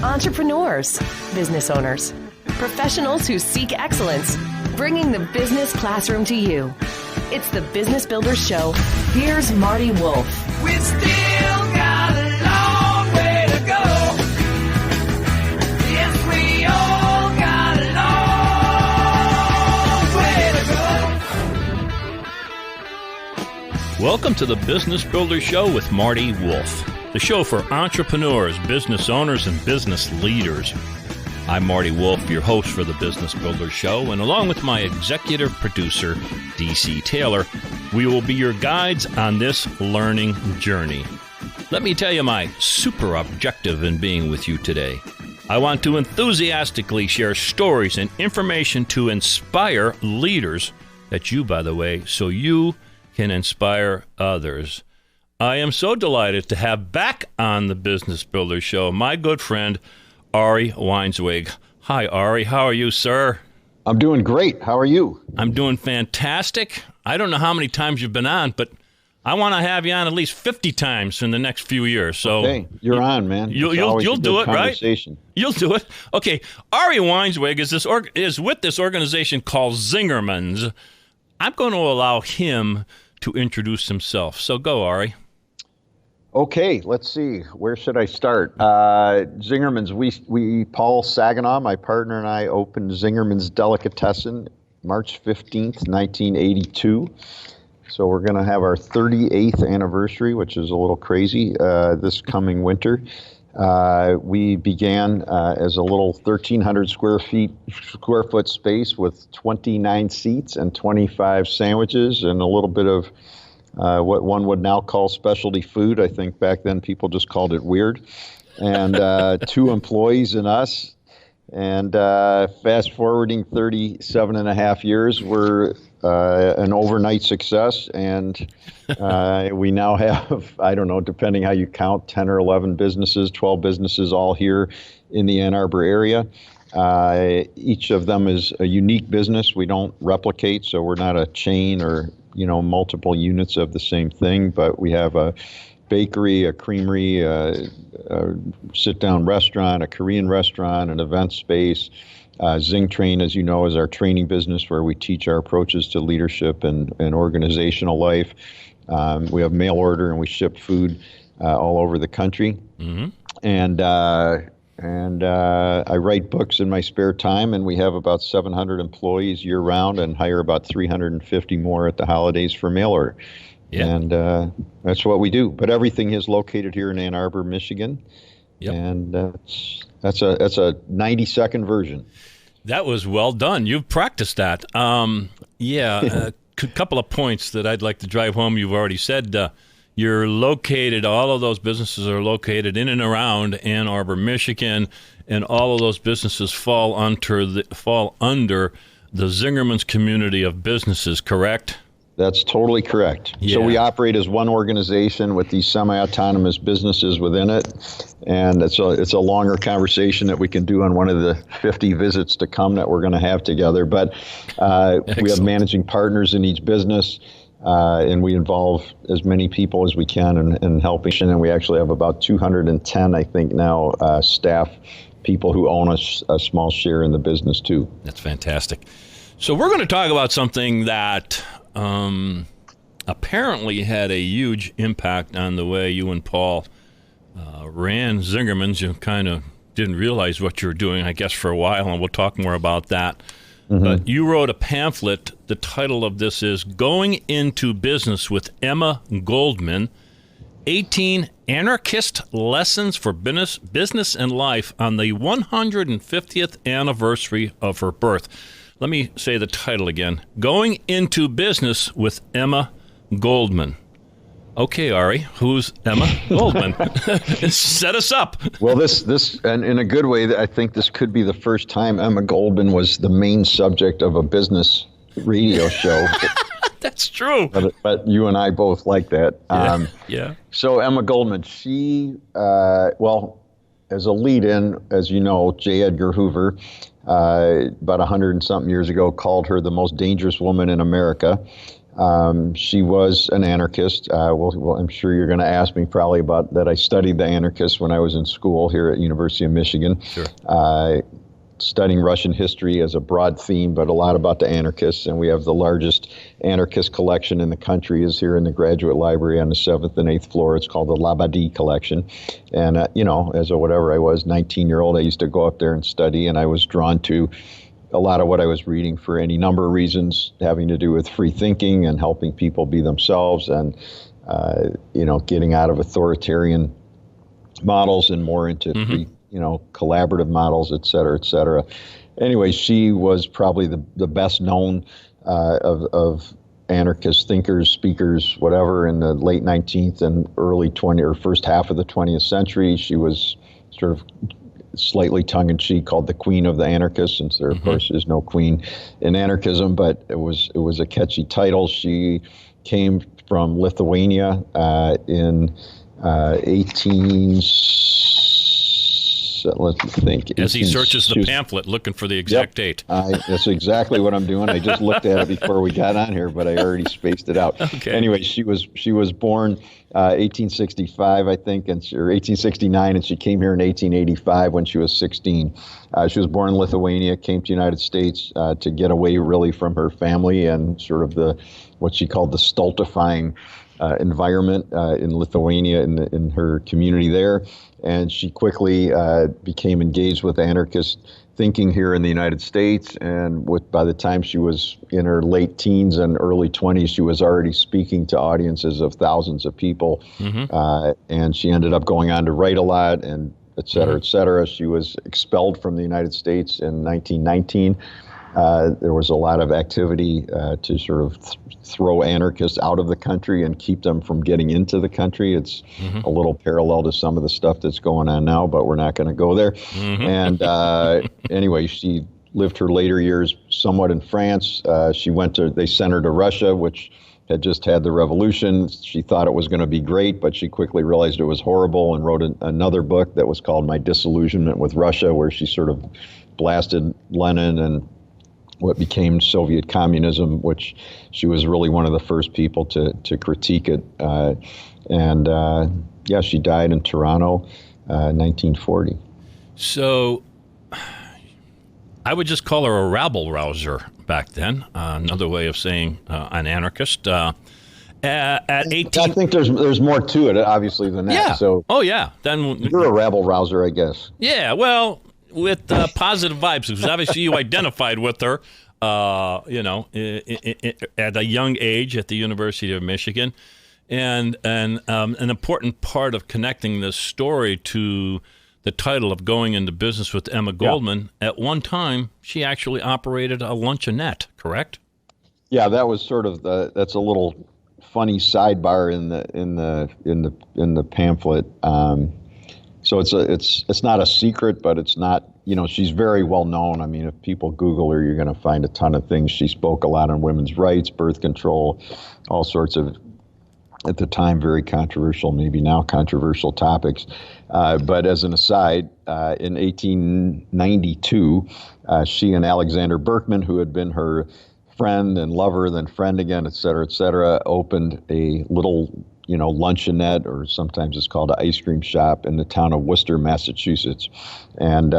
Entrepreneurs, business owners, professionals who seek excellence, bringing the business classroom to you. It's the Business Builders Show. Here's Marty Wolf. We still got a long way to go. Yes, we all got a long way to go. Welcome to the Business Builders Show with Marty Wolf, the show for entrepreneurs, business owners, and business leaders. I'm Marty Wolf, your host for the Business Builders Show, and along with my executive producer, DC Taylor, we will be your guides on this learning journey. Let me tell you my super objective in being with you today. I want to enthusiastically share stories and information to inspire leaders, that's you, by the way, so you can inspire others. I am so delighted to have back on the Business Builders Show my good friend, Ari Weinzweig. Hi, Ari. How are you, sir? I'm doing great. How are you? I'm doing fantastic. I don't know how many times you've been on, but I want to have you on at least 50 times in the next few years. So okay, you're on, man. You'll do it, right? You'll do it. Okay, Ari Weinzweig is with this organization called Zingerman's. I'm going to allow him to introduce himself. So go, Ari. Okay, let's see. Where should I start? Zingerman's, we Paul Saginaw, my partner, and I opened Zingerman's Delicatessen March 15th, 1982. So we're going to have our 38th anniversary, which is a little crazy, this coming winter. We began as a little 1,300 square foot space with 29 seats and 25 sandwiches and a little bit of what one would now call specialty food. I think back then people just called it weird. And 2 employees and us. And fast forwarding 37 and a half years, we're an overnight success. And we now have, I don't know, depending how you count, 10 or 11 businesses, 12 businesses all here in the Ann Arbor area. Each of them is a unique business. We don't replicate, so we're not a chain or multiple units of the same thing, but we have a bakery, a creamery, a sit-down restaurant, a Korean restaurant, an event space. Zing Train, as you know, is our training business where we teach our approaches to leadership and organizational life. We have mail order and we ship food all over the country. Mm-hmm. And I write books in my spare time, and we have about 700 employees year-round and hire about 350 more at the holidays for mail order. Yeah. And that's what we do. But everything is located here in Ann Arbor, Michigan. Yep. And that's a 90-second version. That was well done. You've practiced that. A couple of points that I'd like to drive home. You've already said you're located, all of those businesses are located in and around Ann Arbor, Michigan, and all of those businesses fall under the Zingerman's community of businesses, correct? That's totally correct. Yeah. So we operate as one organization with these semi-autonomous businesses within it, and it's a longer conversation that we can do on one of the 50 visits to come that we're going to have together. But we have managing partners in each business. And we involve as many people as we can in helping. And we actually have about 210, I think now, staff people who own a small share in the business too. That's fantastic. So we're going to talk about something that apparently had a huge impact on the way you and Paul ran Zingerman's. You kind of didn't realize what you were doing, I guess, for a while, and we'll talk more about that. Mm-hmm. But you wrote a pamphlet. The title of this is Going into Business with Emma Goldman, 18 Anarchist Lessons for Business and Life on the 150th anniversary of her birth. Let me say the title again. Going into Business with Emma Goldman. Okay, Ari, who's Emma Goldman? Set us up. Well, this, and in a good way, I think this could be the first time Emma Goldman was the main subject of a business radio show. That's true. But you and I both like that. Yeah. So Emma Goldman, she, as a lead-in, as you know, J. Edgar Hoover, about 100 and something years ago, called her the most dangerous woman in America. She was an anarchist. Well, I'm sure you're going to ask me probably about that. I studied the anarchists when I was in school here at University of Michigan. Sure. Studying Russian history as a broad theme, but a lot about the anarchists. And we have the largest anarchist collection in the country is here in the Graduate Library on the 7th and 8th floor. It's called the Labadie Collection. And, as a whatever I was, 19-year-old, I used to go up there and study, and I was drawn to a lot of what I was reading for any number of reasons having to do with free thinking and helping people be themselves and, getting out of authoritarian models and more into free, collaborative models, et cetera, et cetera. Anyway, she was probably the best known of anarchist thinkers, speakers, whatever, in the late 19th and early 20th or first half of the 20th century. She was sort of slightly tongue-in-cheek called the Queen of the Anarchists, since there, of course, is no queen in anarchism, but it was a catchy title. She came from Lithuania in 18... Let's think. As he searches the pamphlet looking for the exact date. That's exactly what I'm doing. I just looked at it before we got on here, but I already spaced it out. Okay. Anyway, she was born 1865, I think, or 1869, and she came here in 1885 when she was 16. She was born in Lithuania, came to the United States to get away really from her family and sort of what she called the stultifying environment in Lithuania in her community there. And she quickly became engaged with anarchist thinking here in the United States. And by the time she was in her late teens and early 20s, she was already speaking to audiences of thousands of people. And she ended up going on to write a lot and et cetera, et cetera. She was expelled from the United States in 1919. There was a lot of activity to sort of throw anarchists out of the country and keep them from getting into the country. It's a little parallel to some of the stuff that's going on now, but we're not going to go there. And anyway, she lived her later years somewhat in France. They sent her to Russia, which had just had the revolution. She thought it was going to be great, but she quickly realized it was horrible and wrote another book that was called My Disillusionment with Russia, where she sort of blasted Lenin and what became Soviet communism, which she was really one of the first people to critique it. She died in Toronto, 1940. So I would just call her a rabble-rouser back then, another way of saying an anarchist. At 18... I think there's more to it, obviously, than that. Yeah. So Then you're a rabble-rouser, I guess. Yeah, well... with positive vibes, because obviously you identified with her, at a young age at the University of Michigan, and an important part of connecting this story to the title of Going into Business with Emma Goldman. Yeah. At one time, she actually operated a luncheonette, correct? Yeah, that was sort of that's a little funny sidebar in the pamphlet. So it's not a secret, but it's not, she's very well known. I mean, if people Google her, you're going to find a ton of things. She spoke a lot on women's rights, birth control, all sorts of, at the time, very controversial, maybe now controversial topics. But as an aside, in 1892, she and Alexander Berkman, who had been her friend and lover, then friend again, et cetera, opened a little luncheonette, or sometimes it's called an ice cream shop, in the town of Worcester, Massachusetts. And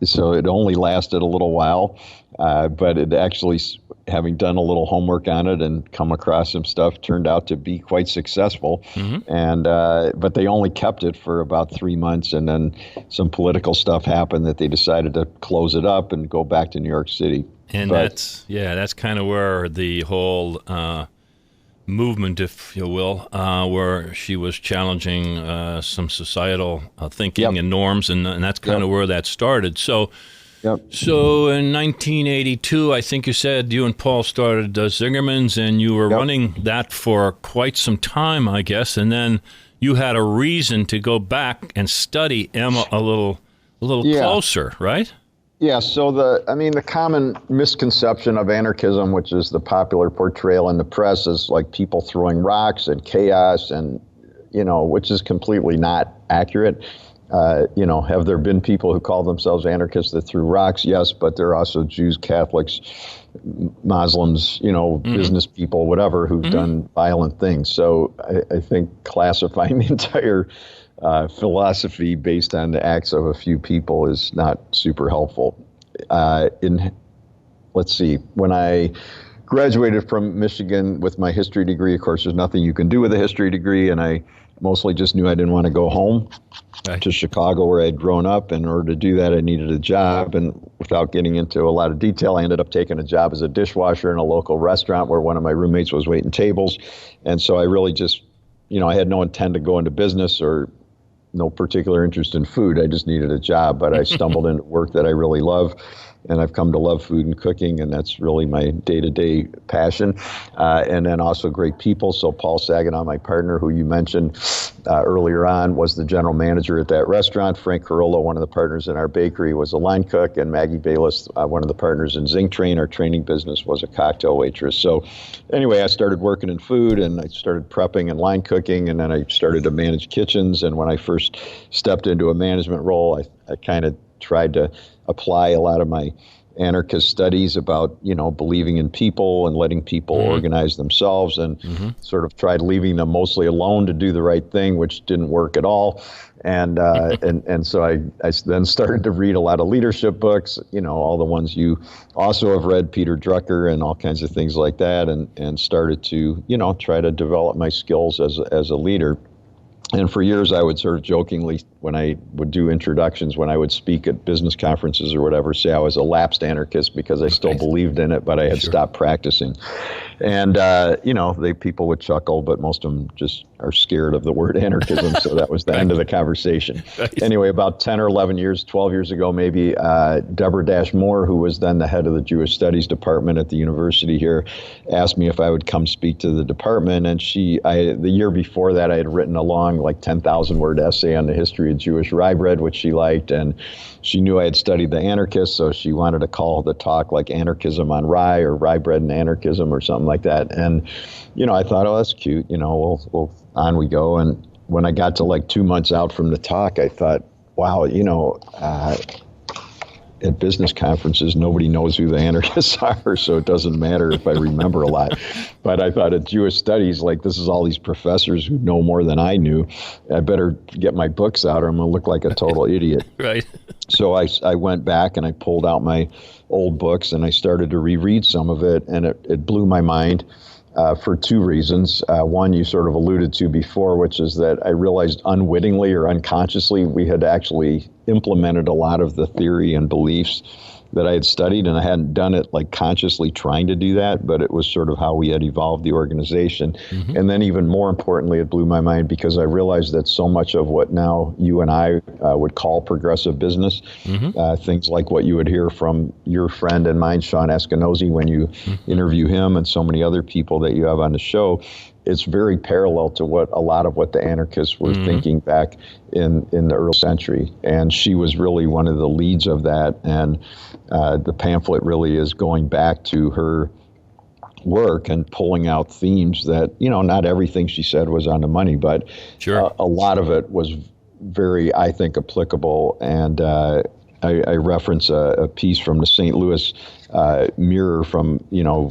so it only lasted a little while, but it actually, having done a little homework on it and come across some stuff, turned out to be quite successful. And but they only kept it for about 3 months, and then some political stuff happened that they decided to close it up and go back to New York City. And that's kind of where the whole movement, if you will, where she was challenging some societal thinking and norms, and that's kind of where that started. So in 1982, I think you said you and Paul started Zingerman's, and you were running that for quite some time, I guess, and then you had a reason to go back and study Emma a little closer, right? Yeah, so the common misconception of anarchism, which is the popular portrayal in the press, is like people throwing rocks and chaos and, which is completely not accurate. Have there been people who call themselves anarchists that threw rocks? Yes, but there are also Jews, Catholics, Muslims, business people, whatever, who've done violent things. So I think classifying the entire philosophy based on the acts of a few people is not super helpful. Let's see, when I graduated from Michigan with my history degree, of course, there's nothing you can do with a history degree, and I mostly just knew I didn't want to go home to Chicago where I'd grown up. In order to do that, I needed a job, and without getting into a lot of detail, I ended up taking a job as a dishwasher in a local restaurant where one of my roommates was waiting tables. And so I really just, I had no intent to go into business or no particular interest in food. I just needed a job, but I stumbled into work that I really love. And I've come to love food and cooking, and that's really my day-to-day passion. And then also great people. So Paul Saginaw, my partner, who you mentioned earlier on, was the general manager at that restaurant. Frank Carollo, one of the partners in our bakery, was a line cook. And Maggie Bayless, one of the partners in Zing Train, our training business, was a cocktail waitress. So anyway, I started working in food, and I started prepping and line cooking, and then I started to manage kitchens. And when I first stepped into a management role, I kind of tried to apply a lot of my anarchist studies about, believing in people and letting people organize themselves, and sort of tried leaving them mostly alone to do the right thing, which didn't work at all. And and so I then started to read a lot of leadership books, all the ones you also have read, Peter Drucker and all kinds of things like that, and started to, try to develop my skills as a leader. And for years, I would sort of jokingly, when I would do introductions, when I would speak at business conferences or whatever, say I was a lapsed anarchist because I still believed in it, but I had stopped practicing. And, people would chuckle, but most of them just are scared of the word anarchism. So that was the end of the conversation. Anyway, about 10 or 11 years, 12 years ago, maybe, Deborah Dash Moore, who was then the head of the Jewish Studies department at the university here, asked me if I would come speak to the department. And the year before that, I had written a long, 10,000 word essay on the history of Jewish rye bread, which she liked. And she knew I had studied the anarchists, so she wanted to call the talk like Anarchism on Rye or Rye Bread and Anarchism or something like that. And, I thought, oh, that's cute. We'll on we go. And when I got to 2 months out from the talk, I thought, wow, at business conferences, nobody knows who the anarchists are, so it doesn't matter if I remember a lot. But I thought at Jewish Studies, this is all these professors who know more than I knew. I better get my books out or I'm going to look like a total idiot. Right. So I went back and I pulled out my old books and I started to reread some of it, and it blew my mind. For two reasons. One, you sort of alluded to before, which is that I realized unwittingly or unconsciously we had actually implemented a lot of the theory and beliefs that I had studied, and I hadn't done it consciously trying to do that, but it was sort of how we had evolved the organization. And then even more importantly, it blew my mind because I realized that so much of what now you and I would call progressive business, things like what you would hear from your friend and mine, Sean Eskenazi, when you interview him, and so many other people that you have on the show, it's very parallel to what a lot of what the anarchists were thinking back in the early century. And she was really one of the leads of that. And the pamphlet really is going back to her work and pulling out themes that, not everything she said was on the money, but a lot of it was very, I think, applicable. And I reference a piece from the St. Louis Mirror from,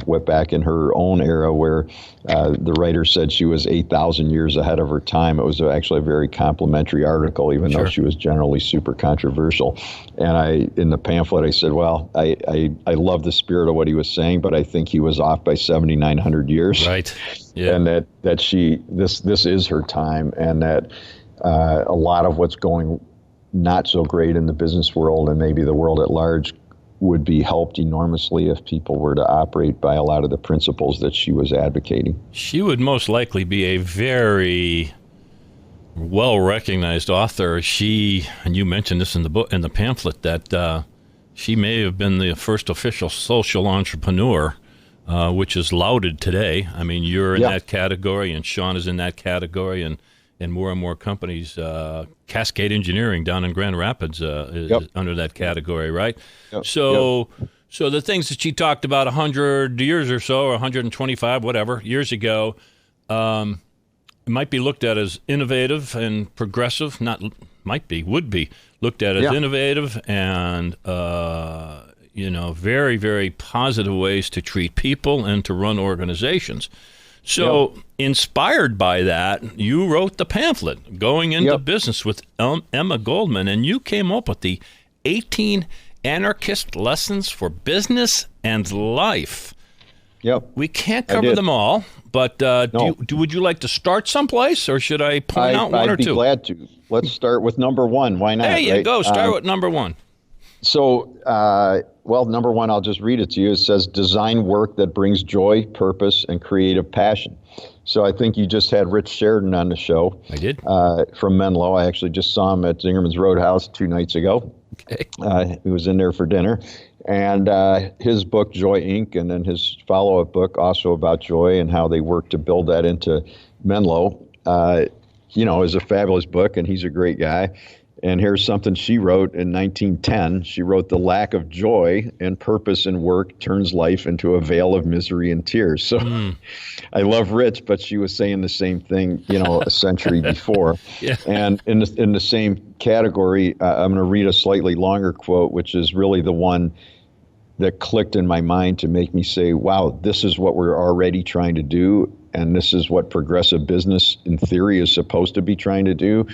what back in her own era where the writer said she was 8,000 years ahead of her time. It was actually a very complimentary article, even though she was generally super controversial. And in the pamphlet, I said, well, I love the spirit of what he was saying, but I think he was off by 7,900 years. Right. Yeah. And that this is her time, and that a lot of what's going not so great in the business world and maybe the world at large would be helped enormously if people were to operate by a lot of the principles that she was advocating. She would most likely be a very well-recognized author. And you mentioned this in the book, in the pamphlet, that she may have been the first official social entrepreneur, which is lauded today. I mean, you're in that category, and Sean is in that category, and more and more companies, Cascade Engineering down in Grand Rapids is under that category, right? So the things that she talked about 100 years or so, or 125, whatever, years ago, might be looked at as innovative and progressive, not would be looked at as innovative and, very, very positive ways to treat people and to run organizations. So inspired by that, you wrote the pamphlet, Going into Business with Emma Goldman, and you came up with the 18 Anarchist Lessons for Business and Life. Yep. We can't cover them all, but would you like to start someplace, or should I point out one or two? I'd be glad to. Let's start with number one. Why not? There you go. Start with number one. So, number one, I'll just read it to you. It says, design work that brings joy, purpose, and creative passion. So I think you just had Rich Sheridan on the show. I did. From Menlo. I actually just saw him at Zingerman's Roadhouse 2 nights ago. Okay. He was in there for dinner. And his book, Joy, Inc., and then his follow-up book, also about joy and how they work to build that into Menlo, is a fabulous book, and he's a great guy. And here's something she wrote in 1910. She wrote, the lack of joy and purpose in work turns life into a veil of misery and tears. So I love Rich, but she was saying the same thing, a century before. Yeah. And in the same category, I'm going to read a slightly longer quote, which is really the one that clicked in my mind to make me say, wow, this is what we're already trying to do. And this is what progressive business in theory is supposed to be trying to do.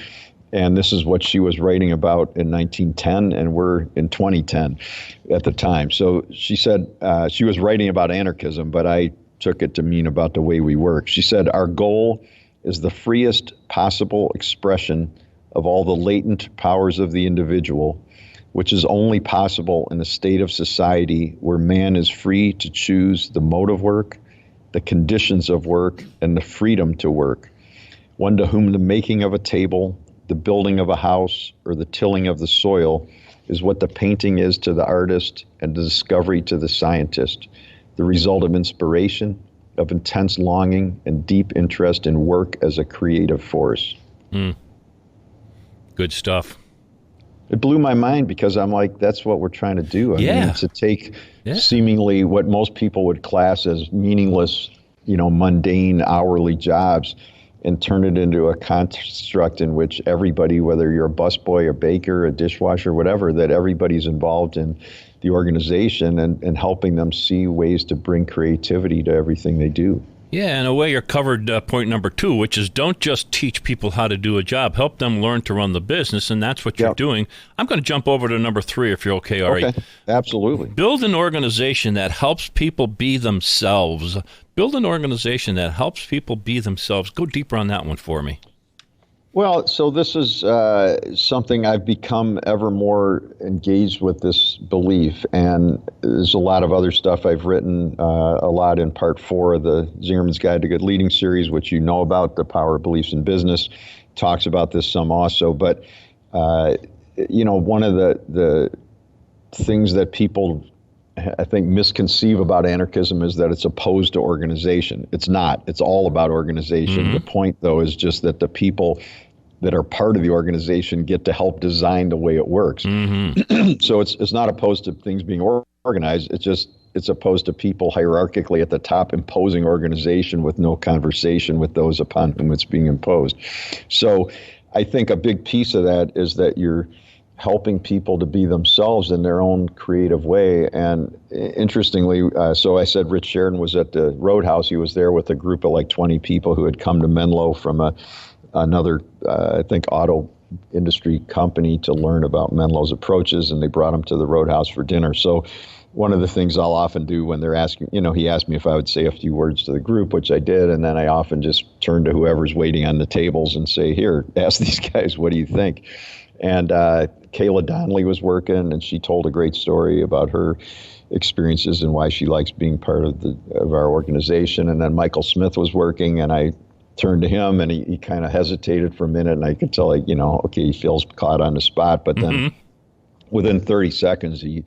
And this is what she was writing about in 1910, and we're in 2010 at the time. So she said she was writing about anarchism, but I took it to mean about the way we work. She said, our goal is the freest possible expression of all the latent powers of the individual, which is only possible in a state of society where man is free to choose the mode of work, the conditions of work, and the freedom to work. One to whom the making of a table, the building of a house, or the tilling of the soil is what the painting is to the artist and the discovery to the scientist, the result of inspiration, of intense longing, and deep interest in work as a creative force. Good stuff. It blew my mind because I'm like, that's what we're trying to do. I mean, to take seemingly what most people would class as meaningless, mundane hourly jobs and turn it into a construct in which everybody, whether you're a busboy, a baker, a dishwasher, whatever, that everybody's involved in the organization and helping them see ways to bring creativity to everything they do. Yeah, in a way, you're covered point number 2, which is don't just teach people how to do a job. Help them learn to run the business, and that's what you're doing. I'm going to jump over to number 3, if you're okay, Ari. Okay, absolutely. Build an organization that helps people be themselves. Build an organization that helps people be themselves. Go deeper on that one for me. Well, so this is something I've become ever more engaged with, this belief, and there's a lot of other stuff I've written, a lot in part 4 of the Zingerman's Guide to Good Leading series, which you know about, The Power of Beliefs in Business, talks about this some also. But, one of the things that people, I think, misconceive about anarchism is that it's opposed to organization. It's not. It's all about organization. Mm-hmm. The point, though, is just that the people that are part of the organization get to help design the way it works. Mm-hmm. So it's not opposed to things being organized. It's opposed to people hierarchically at the top imposing organization with no conversation with those upon whom it's being imposed. So I think a big piece of that is that you're helping people to be themselves in their own creative way. And interestingly, so I said Rich Sheridan was at the Roadhouse. He was there with a group of like 20 people who had come to Menlo from another, I think, auto industry company to learn about Menlo's approaches, and they brought him to the Roadhouse for dinner. So one of the things I'll often do when they're asking, he asked me if I would say a few words to the group, which I did, and then I often just turn to whoever's waiting on the tables and say, here, ask these guys, what do you think? And Kayla Donnelly was working, and she told a great story about her experiences and why she likes being part of our organization. And then Michael Smith was working, and I turned to him, and he kind of hesitated for a minute, and I could tell, okay, he feels caught on the spot. But then within 30 seconds, he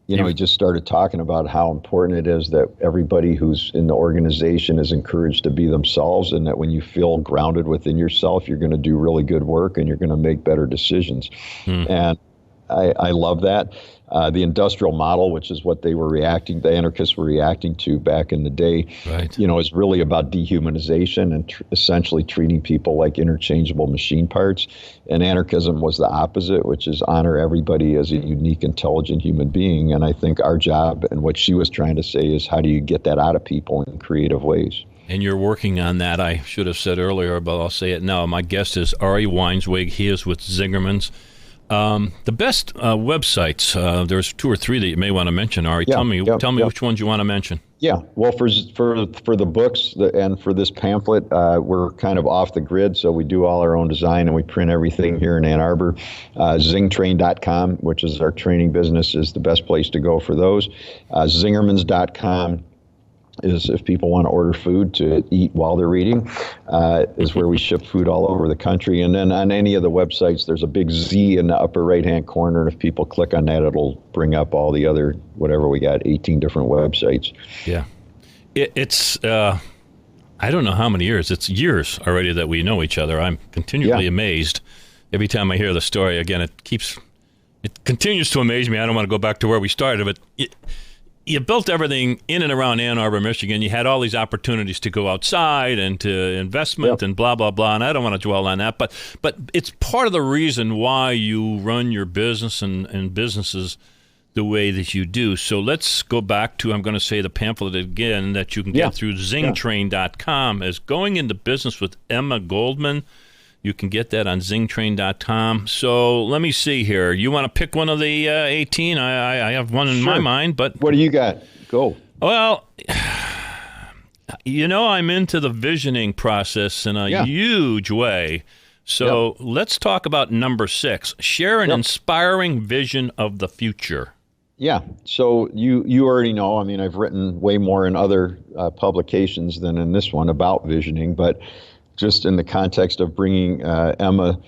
just started talking about how important it is that everybody who's in the organization is encouraged to be themselves, and that when you feel grounded within yourself, you're going to do really good work and you're going to make better decisions. And I love that. The industrial model, which is what the anarchists were reacting to back in the day, right, is really about dehumanization and essentially treating people like interchangeable machine parts. And anarchism was the opposite, which is honor everybody as a unique, intelligent human being. And I think our job and what she was trying to say is, how do you get that out of people in creative ways? And you're working on that. I should have said earlier, but I'll say it now. My guest is Ari Weinzweig. He is with Zingerman's. The best websites, there's 2 or 3 that you may want to mention, Ari. Tell me which ones you want to mention. Yeah, well, for the books and for this pamphlet, we're kind of off the grid, so we do all our own design and we print everything here in Ann Arbor. Zingtrain.com, which is our training business, is the best place to go for those. Zingermans.com is if people want to order food to eat while they're reading, is where we ship food all over the country. And then on any of the websites, there's a big Z in the upper right-hand corner, and if people click on that, it'll bring up all the other, whatever we got, 18 different websites. Yeah. It's, I don't know how many years. It's years already that we know each other. I'm continually amazed every time I hear the story. Again, it continues to amaze me. I don't want to go back to where we started, but you built everything in and around Ann Arbor, Michigan. You had all these opportunities to go outside and to investment and blah, blah, blah. And I don't want to dwell on that, but it's part of the reason why you run your business and businesses the way that you do. So let's go back to, I'm going to say the pamphlet again, that you can get through zingtrain.com as Going Into Business with Emma Goldman. You can get that on zingtrain.com. So let me see here. You want to pick one of the 18? I have one in my mind, but what do you got? Go. Well, I'm into the visioning process in a huge way. So let's talk about number 6. Share an inspiring vision of the future. Yeah. So you already know, I mean, I've written way more in other publications than in this one about visioning, but just in the context of bringing Emma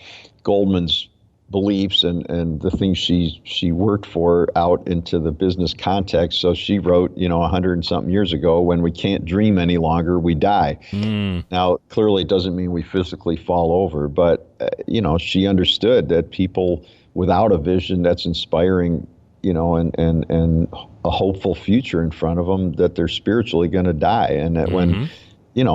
Goldman's beliefs and the things she worked for out into the business context. So she wrote, 100 and something years ago, when we can't dream any longer, we die. Now, clearly it doesn't mean we physically fall over, but, she understood that people without a vision that's inspiring, and a hopeful future in front of them, that they're spiritually going to die. And that when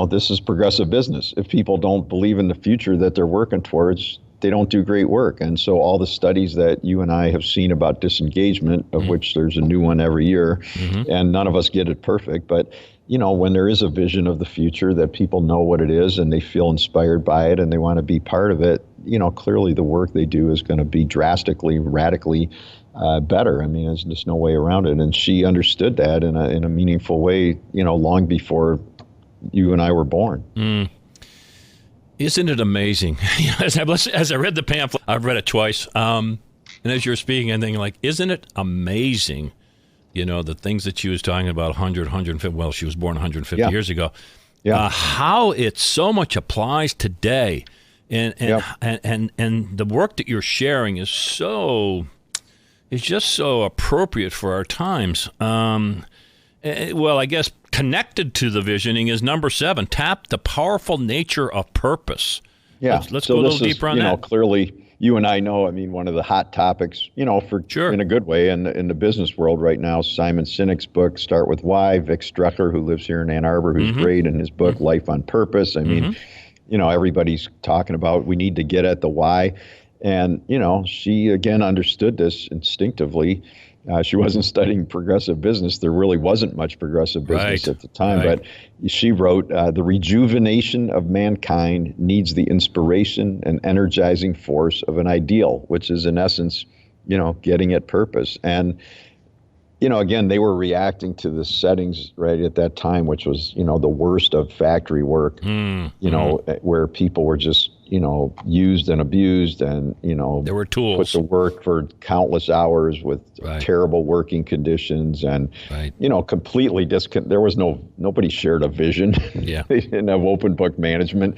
this is progressive business. If people don't believe in the future that they're working towards, they don't do great work. And so all the studies that you and I have seen about disengagement, of which there's a new one every year, and none of us get it perfect, but when there is a vision of the future that people know what it is and they feel inspired by it and they want to be part of it, clearly the work they do is going to be drastically, radically better. I mean, there's just no way around it. And she understood that in a meaningful way, long before you and I were born. Isn't it amazing? As I read the pamphlet, I've read it twice, and as you're speaking, I'm thinking, isn't it amazing, the things that she was talking about 100, 150, well, she was born 150 years ago, how it so much applies today, and the work that you're sharing is just so appropriate for our times. Well, I guess connected to the visioning is number 7, tap the powerful nature of purpose. Yeah. Let's go a little deeper on that. Clearly, you and I know, I mean, one of the hot topics, in a good way in the business world right now, Simon Sinek's book, Start With Why, Vic Strecker, who lives here in Ann Arbor, who's great, in his book, Life on Purpose. I mean, everybody's talking about we need to get at the why. And, she, again, understood this instinctively. She wasn't studying progressive business. There really wasn't much progressive business at the time. But she wrote, the rejuvenation of mankind needs the inspiration and energizing force of an ideal, which is, in essence, getting at purpose. And, again, they were reacting to the settings right at that time, which was, the worst of factory work, where people were just, used and abused and, there were tools put to work for countless hours with terrible working conditions and, completely there was nobody shared a vision. They didn't have open book management.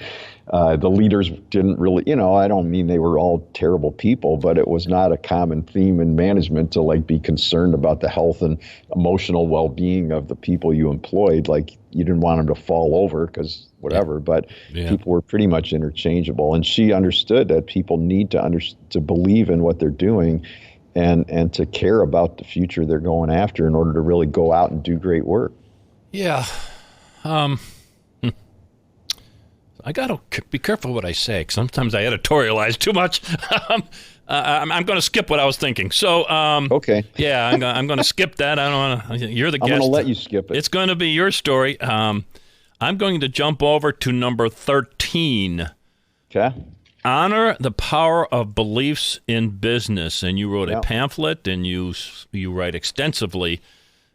The leaders didn't really, I don't mean they were all terrible people, but it was not a common theme in management to be concerned about the health and emotional well-being of the people you employed. You didn't want them to fall over because whatever, but people were pretty much interchangeable. And she understood that people need to believe in what they're doing and to care about the future they're going after in order to really go out and do great work. Yeah. I got to be careful what I say, 'cause sometimes I editorialize too much. I'm going to skip what I was thinking. So, Okay. Yeah, I'm going to skip that. I don't want to. You're the guest. I'm going to let you skip it. It's going to be your story. I'm going to jump over to number 13. Okay. Honor the power of beliefs in business. And you wrote a Yep. pamphlet, and you write extensively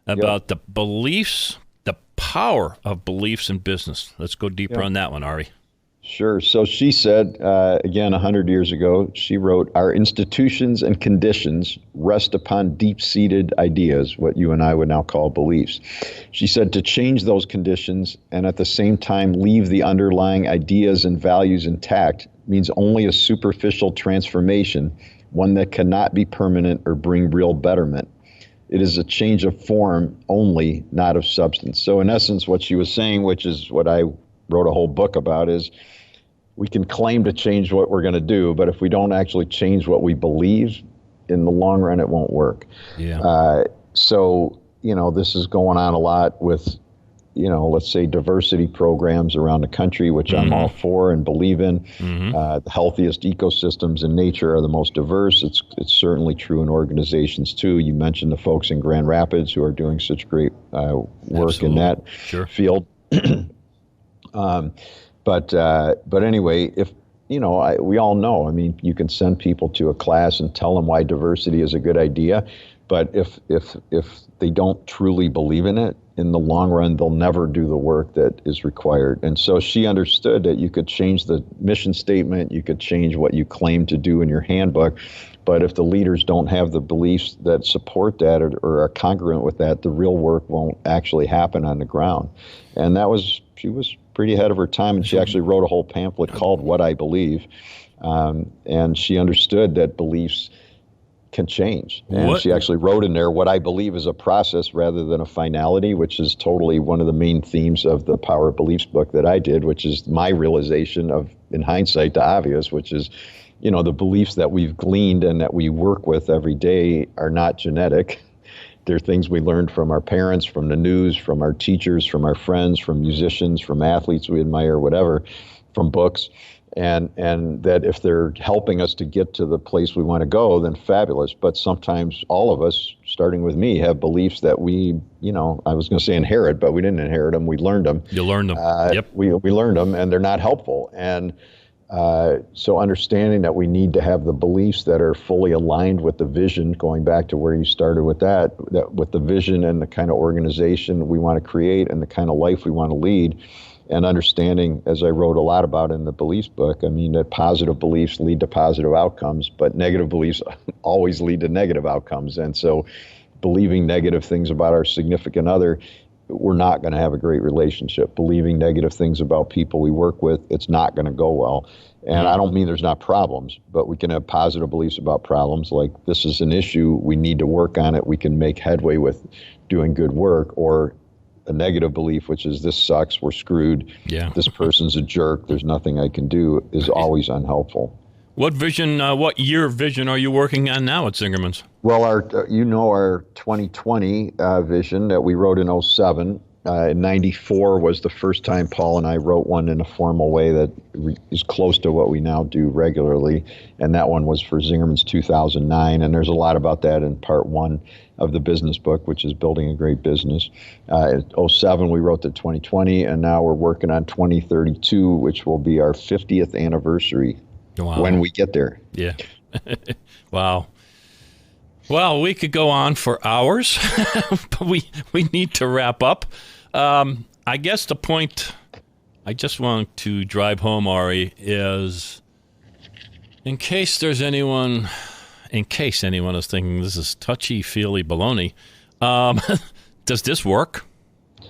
about the beliefs, the power of beliefs in business. Let's go deeper on that one, Ari. Sure. So she said, again, 100 years ago, she wrote, "Our institutions and conditions rest upon deep-seated ideas," what you and I would now call beliefs. She said to change those conditions and at the same time leave the underlying ideas and values intact means only a superficial transformation, one that cannot be permanent or bring real betterment. It is a change of form only, not of substance. So in essence, what she was saying, which is what I wrote a whole book about, is we can claim to change what we're going to do, but if we don't actually change what we believe, in the long run, it won't work. Yeah. So, this is going on a lot with, let's say diversity programs around the country, which I'm all for and believe in. The healthiest ecosystems in nature are the most diverse. It's certainly true in organizations too. You mentioned the folks in Grand Rapids who are doing such great work in that field. But anyway, if we all know, I mean, you can send people to a class and tell them why diversity is a good idea, but if they don't truly believe in it, in the long run, they'll never do the work that is required. And so she understood that you could change the mission statement, you could change what you claim to do in your handbook, but if the leaders don't have the beliefs that support that or are congruent with that, the real work won't actually happen on the ground. And she was pretty ahead of her time, and she actually wrote a whole pamphlet called What I Believe. And she understood that beliefs can change. And she actually wrote in there, what I believe is a process rather than a finality, which is totally one of the main themes of the Power of Beliefs book that I did, which is my realization of, in hindsight, the obvious, which is, the beliefs that we've gleaned and that we work with every day are not genetic. They're things we learned from our parents, from the news, from our teachers, from our friends, from musicians, from athletes we admire, whatever, from books. And that if they're helping us to get to the place we want to go, then fabulous. But sometimes all of us, starting with me, have beliefs that we, I was going to say inherit, but we didn't inherit them. We learned them. You learned them. Yep. We learned them, and they're not helpful. And so understanding that we need to have the beliefs that are fully aligned with the vision, going back to where you started with that with the vision and the kind of organization we want to create and the kind of life we want to lead. And understanding, as I wrote a lot about in the beliefs book, I mean, that positive beliefs lead to positive outcomes, but negative beliefs always lead to negative outcomes. And so believing negative things about our significant other, we're not going to have a great relationship. Believing negative things about people we work with, it's not going to go well. And I don't mean there's not problems, but we can have positive beliefs about problems, like this is an issue, we need to work on it, we can make headway with doing good work, or a negative belief, which is this sucks, we're screwed, this person's a jerk, there's nothing I can do, is always unhelpful. What vision, what year vision are you working on now at Zingerman's? Well, our 2020 vision that we wrote in 2007, in 94 was the first time Paul and I wrote one in a formal way that is close to what we now do regularly. And that one was for Zingerman's 2009. And there's a lot about that in part one of the business book, which is building a great business. In 2007, we wrote the 2020, and now we're working on 2032, which will be our 50th anniversary when we get there. Yeah. Wow. Well, we could go on for hours, but we need to wrap up. I guess the point I just want to drive home, Ari, is in case anyone is thinking this is touchy-feely baloney, does this work?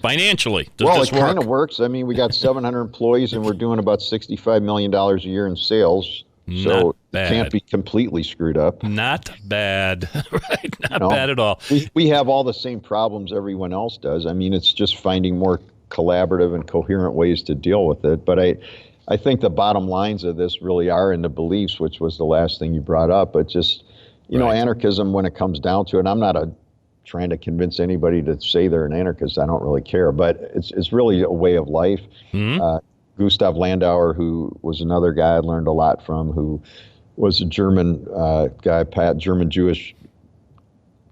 Financially, does this work? Well, it kind of works. I mean, we got 700 employees, and we're doing about $65 million a year in sales. So it can't be completely screwed up. Not bad, right? Not bad at all. We have all the same problems everyone else does. I mean, it's just finding more collaborative and coherent ways to deal with it. But I think the bottom lines of this really are in the beliefs, which was the last thing you brought up. But just, You know, anarchism, when it comes down to it, I'm not trying to convince anybody to say they're an anarchist. I don't really care, but it's really a way of life. Gustav Landauer, who was another guy I learned a lot from, who was a German guy, German-Jewish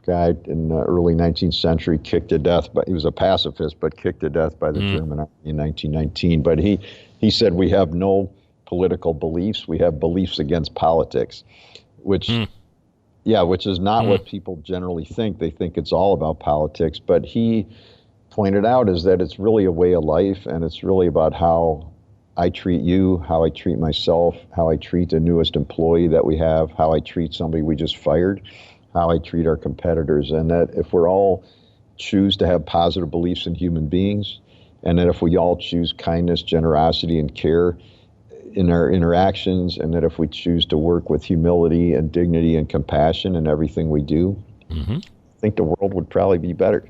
guy in the early 19th century, kicked to death, but he was a pacifist, but kicked to death by the German army in 1919. But he said, we have no political beliefs, we have beliefs against politics, which is not what people generally think. They think it's all about politics, but he pointed out is that it's really a way of life, and it's really about how I treat you, how I treat myself, how I treat the newest employee that we have, how I treat somebody we just fired, how I treat our competitors, and that if we're all choose to have positive beliefs in human beings, and that if we all choose kindness, generosity, and care in our interactions, and that if we choose to work with humility and dignity and compassion in everything we do, I think the world would probably be better.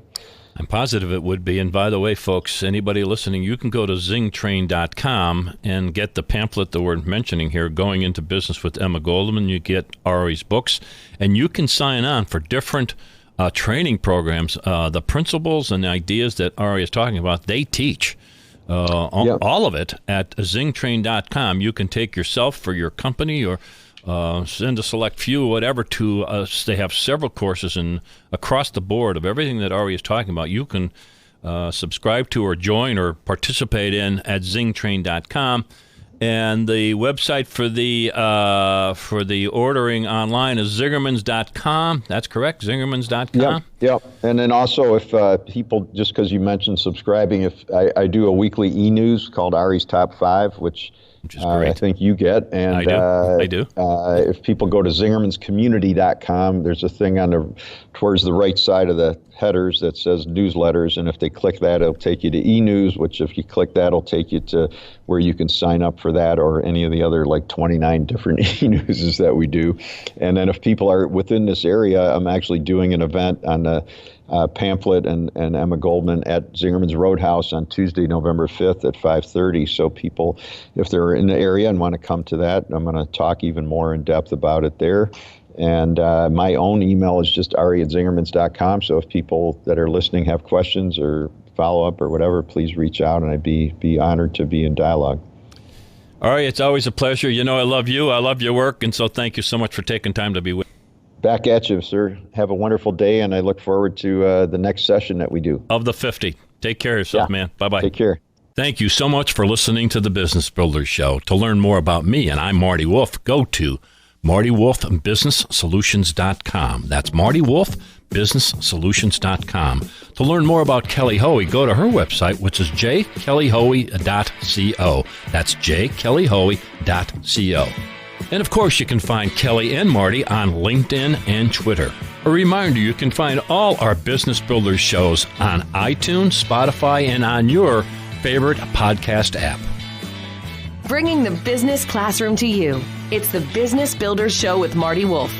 I'm positive it would be. And by the way, folks, anybody listening, you can go to zingtrain.com and get the pamphlet that we're mentioning here, Going Into Business with Emma Goldman. You get Ari's books, and you can sign on for different training programs. The principles and ideas that Ari is talking about, they teach. All of it at zingtrain.com. You can take yourself for your company or send a select few, whatever, to us. They have several courses across the board of everything that Ari is talking about. You can subscribe to or join or participate in at zingtrain.com. And the website for the ordering online is zingermans.com. That's correct, zingermans.com? Yep. And then also, if people, just because you mentioned subscribing, if I do a weekly e-news called Ari's Top 5, which is great. I think you get. And I do. If people go to zingermanscommunity.com, there's a thing towards the right side of the headers that says newsletters, and if they click that, it'll take you to e-news, which if you click that, it'll take you to where you can sign up for that or any of the other 29 different e-newses that we do. And then if people are within this area, I'm actually doing an event on the pamphlet and Emma Goldman at Zingerman's Roadhouse on Tuesday, November 5th at 5:30. So people, if they're in the area and want to come to that, I'm going to talk even more in depth about it there. And my own email is just ari@zingermans.com. So if people that are listening have questions or follow-up or whatever, please reach out, and I'd be honored to be in dialogue. Ari, it's always a pleasure. You know I love you. I love your work, and so thank you so much for taking time to be with me. Back at you, sir. Have a wonderful day, and I look forward to the next session that we do. Of the 50. Take care of yourself, man. Bye-bye. Take care. Thank you so much for listening to the Business Builders Show. To learn more about me, and I'm Marty Wolf, go to MartyWolfBusinessSolutions.com. That's MartyWolfBusinessSolutions.com. To learn more about Kelly Hoey, go to her website, which is jkellyhoey.co. That's jkellyhoey.co. And of course, you can find Kelly and Marty on LinkedIn and Twitter. A reminder, you can find all our Business Builders shows on iTunes, Spotify, and on your favorite podcast app. Bringing the business classroom to you. It's the Business Builders Show with Marty Wolf.